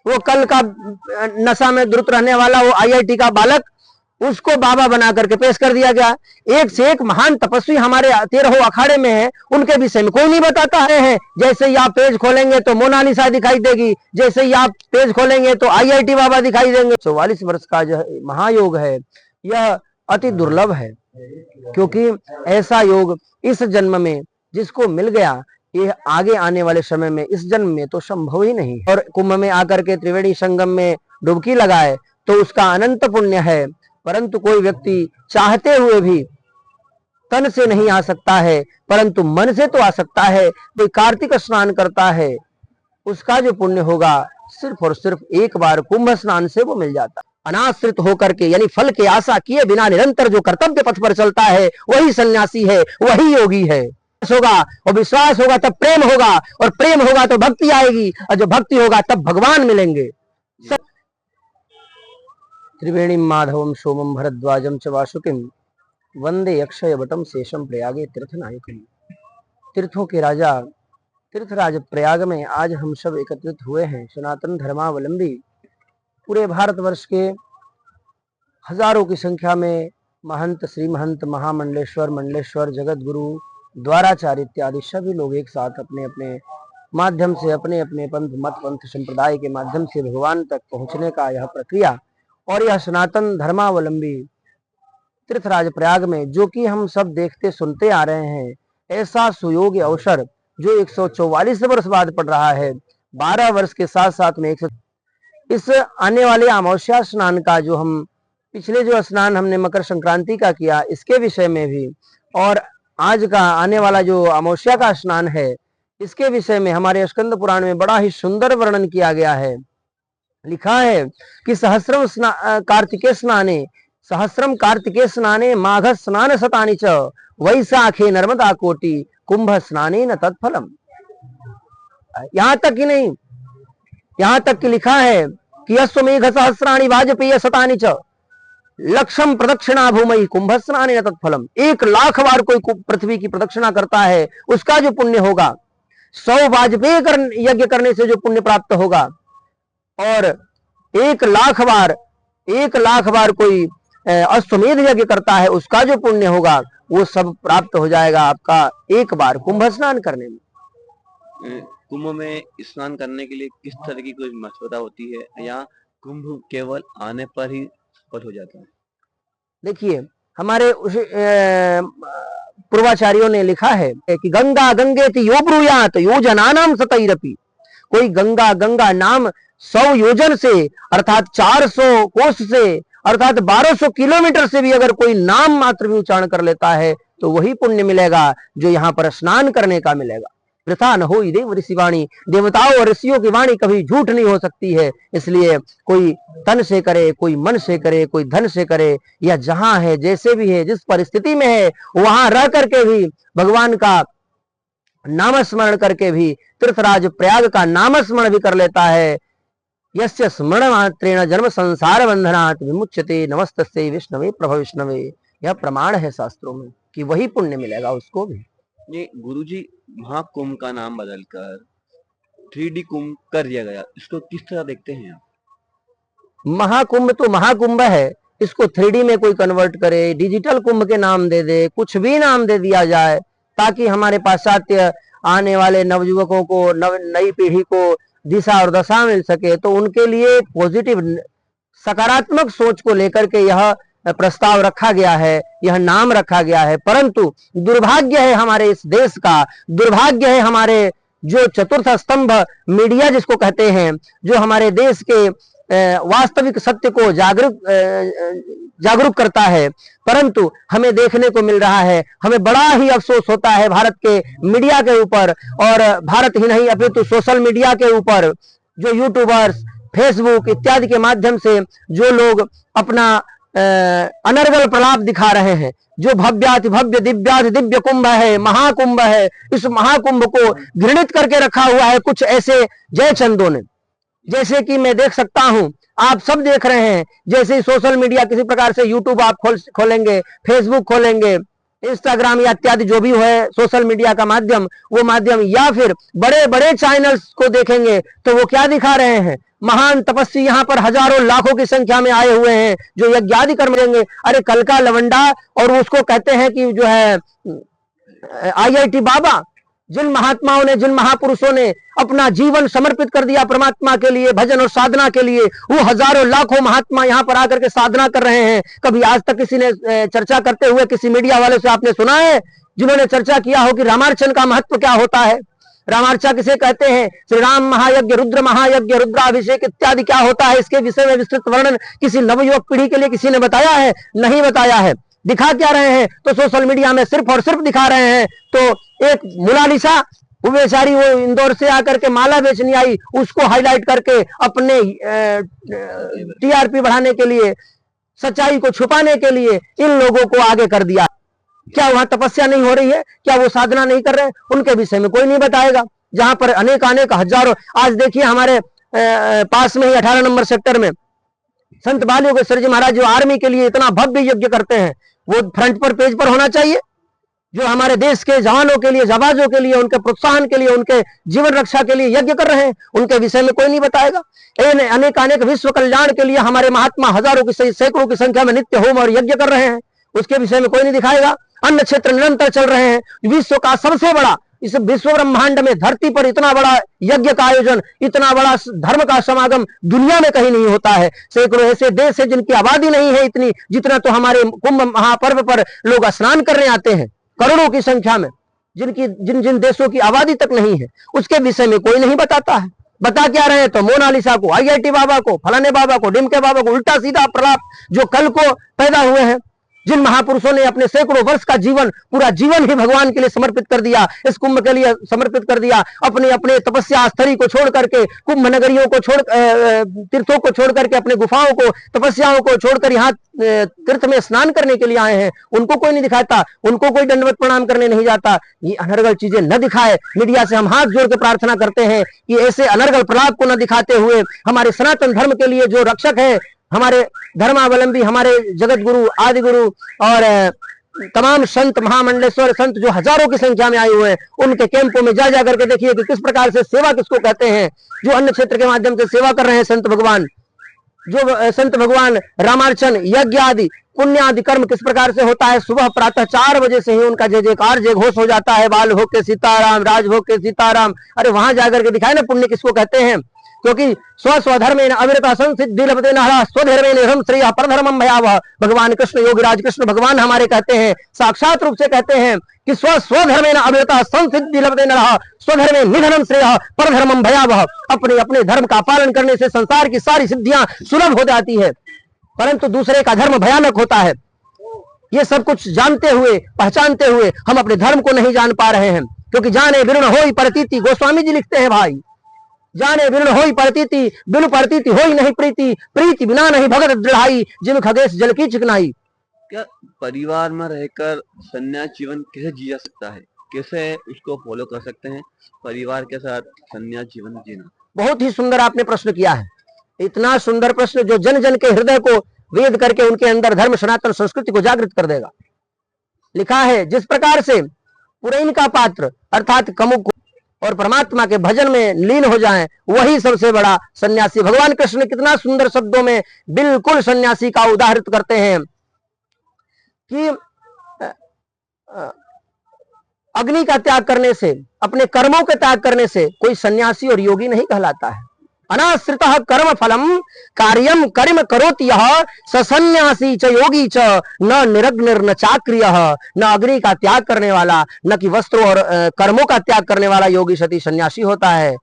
वो कल का नशा में धुत रहने वाला वो IIT का बालक, उसको बाबा बना करके पेश कर दिया गया। एक से एक महान तपस्वी हमारे 13 अखाड़े में है, उनके विषय में कोई नहीं बताता है। जैसे ही आप पेज खोलेंगे तो मोनालिसा दिखाई देगी, जैसे ही आप पेज खोलेंगे तो IIT बाबा दिखाई देंगे। 44 वर्ष का जो महायोग है यह अति दुर्लभ है, क्योंकि ऐसा योग इस जन्म में जिसको मिल गया, ये आगे आने वाले समय में इस जन्म में तो संभव ही नहीं। और कुंभ में आकर के त्रिवेणी संगम में डुबकी लगाए तो उसका अनंत पुण्य है, परंतु कोई व्यक्ति चाहते हुए भी तन से नहीं आ सकता है, परंतु मन से तो आ सकता है। कोई कार्तिक स्नान करता है, उसका जो पुण्य होगा सिर्फ और सिर्फ एक बार कुंभ स्नान से वो मिल जाता। अनाश्रित होकर के यानी फल के आशा किए बिना निरंतर जो कर्तव्य पथ पर चलता है वही सन्यासी है, वही योगी है। होगा और विश्वास होगा तब प्रेम होगा, और प्रेम होगा तो भक्ति आएगी, और जब भक्ति होगा तब भगवान मिलेंगे। त्रिवेणी माधवम सोमम भरद्वाजम च वासुकिम वंदे अक्षय वटम शेषम प्रयागे तीर्थनायकम। तीर्थों के राजा तीर्थराज प्रयाग में आज हम सब एकत्रित हुए हैं। सनातन धर्मावलंबी पूरे भारतवर्ष के हजारों की संख्या में महंत, श्री महंत, महामंडलेश्वर, मंडलेश्वर, जगत गुरु, द्वाराचार्य इत्यादि सभी लोग एक साथ अपने अपने माध्यम से, अपने अपने पंथ, मत, पंथ, संप्रदाय के माध्यम से भगवान तक पहुंचने का यह प्रक्रिया, और यह सनातन धर्मावलंबी तीर्थराज प्रयाग में जो कि हम सब देखते सुनते आ रहे हैं, ऐसा सुयोग्य अवसर जो 144 वर्ष बाद पड़ रहा है, 12 वर्ष के साथ साथ में इस आने वाले अमावस्या स्नान का जो हम पिछले जो स्नान हमने मकर संक्रांति का किया, इसके विषय में भी, और आज का आने वाला जो अमावस्या का स्नान है इसके विषय में हमारे स्कंद पुराण में बड़ा ही सुंदर वर्णन किया गया है। लिखा है कि सहस्रम कार्तिके स्नाने माघ स्नान शतानि च वैशाखे नर्मदा कोटि कुंभ स्नाने न तत्फलम। यहां तक ही नहीं, यहां तक कि लिखा है कि अश्वमेघ सहस्राणि वाजपेय शतानि च लक्षम प्रदक्षिणा भूमि कुंभ स्नाने न तत्फलम। 1 लाख बार कोई पृथ्वी की प्रदक्षिणा करता है उसका जो पुण्य होगा, 100 वाजपेय यज्ञ करने से जो पुण्य प्राप्त होगा, और 1 लाख बार कोई अश्वमेध यज्ञ करता है उसका जो पुण्य होगा वो सब प्राप्त हो जाएगा आपका एक बार कुंभ स्नान करने में। कुंभ में स्नान करने के लिए किस तरह की कोई मशवरा होती है, या कुंभ केवल आने पर ही सफल हो जाता है? देखिए, हमारे पूर्वाचार्यों ने लिखा है कि गंगा गंगेति यो ब्रूयात योजनानाम सतैरपि। कोई गंगा गंगा नाम 100 योजन से अर्थात 400 कोस से अर्थात 1200 किलोमीटर से भी अगर कोई नाम मात्र भी उच्चारण कर लेता है तो वही पुण्य मिलेगा जो यहाँ पर स्नान करने का मिलेगा। वृथा न होई देव ऋषि वाणी, देवताओं और ऋषियों की वाणी कभी झूठ नहीं हो सकती है। इसलिए कोई तन से करे, कोई मन से करे, कोई धन से करे, या जहां है जैसे भी है, जिस परिस्थिति में है वहां रह करके भी भगवान का नाम स्मरण करके भी, तीर्थराज प्रयाग का नाम स्मरण भी कर लेता है। यस्य स्मरण मात्रेण जन्म संसार बंधनात् विमुच्यते नमस्तस्यै विष्णवे प्रभव विष्णवे। यह प्रमाण है शास्त्रों में कि वही पुण्य मिलेगा उसको भी। ये गुरुजी, महाकुंभ का नाम बदलकर 3D कुंभ कर दिया गया, इसको किस तरह देखते हैं आप? महाकुंभ तो महाकुंभ है, इसको 3D में कोई कन्वर्ट करे, डिजिटल कुंभ के नाम दे दे, कुछ भी नाम दे दिया जाए, ताकि हमारे पाश्चात्य आने वाले नवयुवकों को, नई पीढ़ी को दिशा और दशा मिल सके, तो उनके लिए पॉजिटिव सकारात्मक सोच को लेकर के यह प्रस्ताव रखा गया है, यह नाम रखा गया है। परंतु दुर्भाग्य है हमारे इस देश का, दुर्भाग्य है हमारे जो चतुर्थ स्तंभ मीडिया जिसको कहते हैं, जो हमारे देश के वास्तविक सत्य को जागरूक करता है, परंतु हमें देखने को मिल रहा है, हमें बड़ा ही अफसोस होता है भारत के मीडिया के ऊपर, और भारत ही नहीं अपितु सोशल मीडिया के ऊपर जो यूट्यूबर्स, फेसबुक इत्यादि के माध्यम से जो लोग अपना अनर्गल प्रलाप दिखा रहे हैं। जो भव्याति भव्य दिव्याति दिव्य कुंभ है, महाकुंभ है, इस महाकुंभ को घृणित करके रखा हुआ है कुछ ऐसे जयचंदों ने। जैसे कि मैं देख सकता हूं, आप सब देख रहे हैं, जैसे सोशल मीडिया किसी प्रकार से यूट्यूब आप खोलेंगे, फेसबुक खोलेंगे, इंस्टाग्राम या इत्यादि जो भी है सोशल मीडिया का माध्यम, वो माध्यम या फिर बड़े बड़े चैनल्स को देखेंगे तो वो क्या दिखा रहे हैं, महान तपस्वी यहाँ पर हजारों लाखों की संख्या में आए हुए हैं जो यज्ञ आदि कर्म देंगे। अरे कल का लवंडा, और उसको कहते हैं कि जो है IIT बाबा, जिन महात्माओं ने, जिन महापुरुषों ने अपना जीवन समर्पित कर दिया परमात्मा के लिए, भजन और साधना के लिए, वो हजारों लाखों महात्मा यहाँ पर आकर के साधना कर रहे हैं। कभी आज तक किसी ने चर्चा करते हुए किसी मीडिया वाले से आपने सुना है जिन्होंने चर्चा किया हो कि रामार्चन का महत्व क्या होता है, रामार्चा किसे कहते हैं, श्री राम महायज्ञ, रुद्र महायज्ञ, रुद्राभिषेक इत्यादि क्या होता है, इसके विषय में विस्तृत वर्णन किसी नवयुवक पीढ़ी के लिए किसी ने बताया है? नहीं बताया है। दिखा क्या रहे हैं? तो सोशल मीडिया में सिर्फ और सिर्फ दिखा रहे हैं। तो एक मोनालिसा, वो बेचारी वो इंदौर से आकर के माला बेचनी आई, उसको हाईलाइट करके अपने TRP बढ़ाने के लिए, सच्चाई को छुपाने के लिए इन लोगों को आगे कर दिया। क्या वहां तपस्या नहीं हो रही है? क्या वो साधना नहीं कर रहे हैं? उनके विषय में कोई नहीं बताएगा। जहां पर अनेक हजारों, आज देखिए हमारे पास में ही 18 नंबर सेक्टर में संत बालयोगेश्वर जी महाराज जो आर्मी के लिए इतना भव्य यज्ञ करते हैं, वो फ्रंट पर पेज पर होना चाहिए। जो हमारे देश के जवानों के लिए, जाबाजों के लिए, उनके प्रोत्साहन के लिए, उनके जीवन रक्षा के लिए यज्ञ कर रहे हैं, उनके विषय में कोई नहीं बताएगा। अनेक विश्व कल्याण के लिए हमारे महात्मा हजारों की, सैकड़ों की संख्या में नित्य होम और यज्ञ कर रहे हैं, उसके विषय में कोई नहीं दिखाएगा। अन्य क्षेत्र निरंतर चल रहे हैं। विश्व का सबसे बड़ा, इस विश्व ब्रह्मांड में, धरती पर इतना बड़ा यज्ञ का आयोजन, इतना बड़ा धर्म का समागम दुनिया में कहीं नहीं होता है। सैकड़ों ऐसे देश है जिनकी आबादी नहीं है इतनी जितना तो हमारे कुंभ महापर्व पर लोग स्नान करने आते हैं, करोड़ों की संख्या में, जिन जिन देशों की आबादी तक नहीं है, उसके विषय में कोई नहीं बताता है। बता क्या रहे हैं? तो मोनालिसा को, IIT बाबा को, फलाने बाबा को, डिमके बाबा को, उल्टा सीधा प्रलाप जो कल को पैदा हुए हैं, जिन महापुरुषों ने अपने सैकड़ों वर्ष का जीवन, पूरा जीवन ही भगवान के लिए समर्पित कर दिया, इस कुंभ के लिए समर्पित कर दिया, अपने अपने तपस्या स्थली को छोड़ करके, कुंभ नगरियों को छोड़, तीर्थों को छोड़ करके, अपने गुफाओं को, तपस्याओं को छोड़कर यहाँ तीर्थ में स्नान करने के लिए आए हैं, उनको कोई नहीं दिखाता, उनको कोई दंडवत प्रणाम करने नहीं जाता। ये अनर्गल चीजें न दिखाए, मीडिया से हम हाथ जोड़ के प्रार्थना करते हैं कि ऐसे अनर्गल प्रलाप को न दिखाते हुए हमारे सनातन धर्म के लिए जो रक्षक है, हमारे धर्मावलंबी, हमारे जगत गुरु, आदि गुरु और तमाम संत, महामंडलेश्वर संत जो हजारों की संख्या में आए हुए हैं, उनके कैंपों में जा करके देखिए कि किस प्रकार से सेवा किसको कहते हैं। जो अन्य क्षेत्र के माध्यम से सेवा कर रहे हैं संत भगवान, जो संत भगवान रामार्चन, यज्ञ आदि, पुण्य आदि कर्म किस प्रकार से होता है। सुबह प्रातः 4 बजे से ही उनका जय जयकार, जय घोष हो जाता है। बाल भोग के सीताराम, राज भोग के सीताराम। अरे वहां जाकर के दिखाए ना पुण्य किसको कहते हैं, क्योंकि स्वधर्मेण अविरता संसिद्धि लभते नरः स्वधर्मेण निधनं श्रेयः परधर्मं भयावह। भगवान कृष्ण, योगीराज कृष्ण भगवान हमारे कहते हैं, साक्षात रूप से कहते हैं कि स्वधर्मेण अविरता संसिद्धि लभते नरः स्वधर्मेण निधनं श्रेयः परधर्मं भयावह। अपने अपने धर्म का पालन करने से संसार की सारी सिद्धियां सुलभ हो जाती है, परंतु दूसरे का धर्म भयानक होता है। ये सब कुछ जानते हुए, पहचानते हुए हम अपने धर्म को नहीं जान पा रहे हैं, क्योंकि जाने विरुण होई प्रतीति, गोस्वामी जी लिखते हैं भाई, जाने विरुण होई प्रतीति, बिनु प्रतीति होई नहीं प्रीति, प्रीति बिना नहीं भगत दृढ़ाई, जिम खगेश जल की चिकनाई। क्या परिवार में रहकर संन्यास जीवन कैसे जिया सकता है, कैसे उसको फॉलो कर सकते हैं, परिवार के साथ संन्यास जीवन जीना? बहुत ही सुंदर आपने प्रश्न किया है, इतना सुंदर प्रश्न जो जन जन के हृदय को वेद करके उनके अंदर धर्म सनातन संस्कृति को जागृत कर देगा। लिखा है, जिस प्रकार से पुरैन का पात्र अर्थात कमुक और परमात्मा के भजन में लीन हो जाएं, वही सबसे बड़ा सन्यासी। भगवान कृष्ण ने कितना सुंदर शब्दों में बिल्कुल सन्यासी का उदाहरित करते हैं कि अग्नि का त्याग करने से, अपने कर्मों के त्याग करने से कोई सन्यासी और योगी नहीं कहलाता है। अनाश्रितः कर्म फलम कार्यम कर्म करोति यः स सन्यासी च योगी च न निरग्निर न चाक्रियः। न अग्नि का त्याग करने वाला, न कि वस्त्रों और कर्मों का त्याग करने वाला योगी सती सन्यासी होता है।